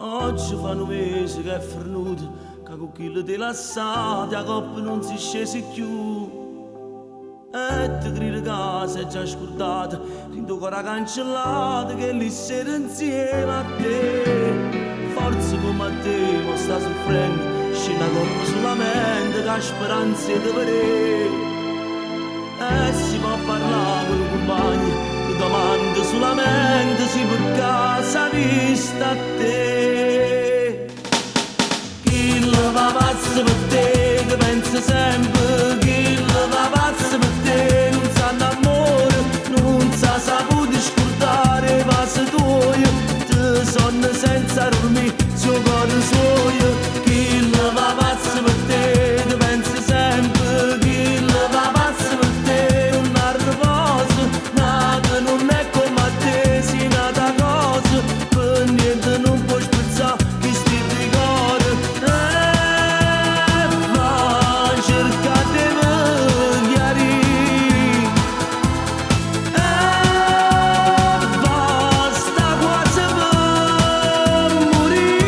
Oggi fa 9 mesi che è fernuto, che con quello rilassato a coppa non si scese più. E ti grida casa è già scordata, rindo ancora cancellata che lì sera insieme a te. Forse come a te non sta soffrendo, scena come sulla mente che ha speranza di vedere. E si può parlare con i compagni, le domande sulla mente, si per casa vista a te. Chi la va pazzo per te, che pensa sempre, chi la va pazzo per te, non sa d'amore, non sa saputo scordare, va se tuoi, te sonno senza dormire, suo cuore suo. Chi la va pazzo per te, che pensa sempre, chi la va pazzo per te, un riposo, nata non è come a te, si nata cosa, per niente non puoi spezzare, chi sti ricordi. Va cercate di chiarire, basta quasi per morire.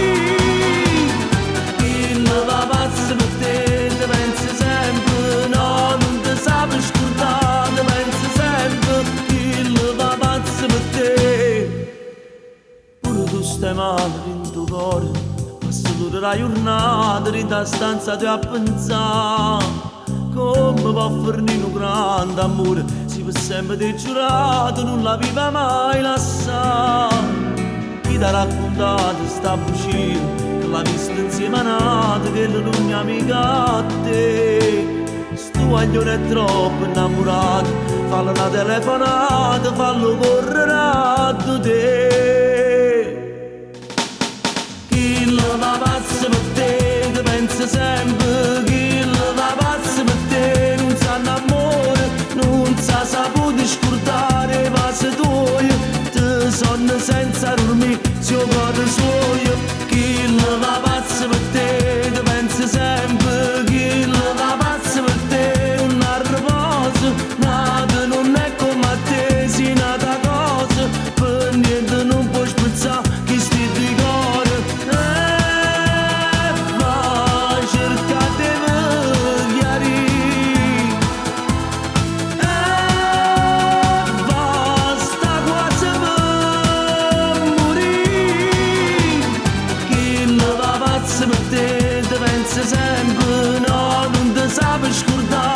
Chi la va pazzo per te, te pensi sempre, no, non ti sape scordare, te pensi sempre, chi la va pazzo per te. Pure tu stai male in tuo cuore, passa tutta la giornata in ta stanza tu a pensare. Come può fornire un grande amore, si può sempre di giurato, non la viva mai lasciare. Chi ti ha raccontato sta bugia, che l'ha vista insieme a nata, che non è amica a te. Sto guaglione è troppo innamorato, fallo una telefonata, fallo correre a te. Chi la va pazzo per te, che pensa sempre, chi la va pazzo per te, non sa d'amore, non sa saputo scordare, va se tuoi, te sonno senza dormire, suo cuore suo. Chi la va pazzo per te, che pensa sempre, chi la va pazzo per te, un riposo, nata non è come a te, si nata cosa, per niente non puoi spezzare, chi sti ricordi. Va cercate di chiarire, basta quasi per morire. Chi la va pazzo per te, te pensa sempre, no, non ti sape scordare.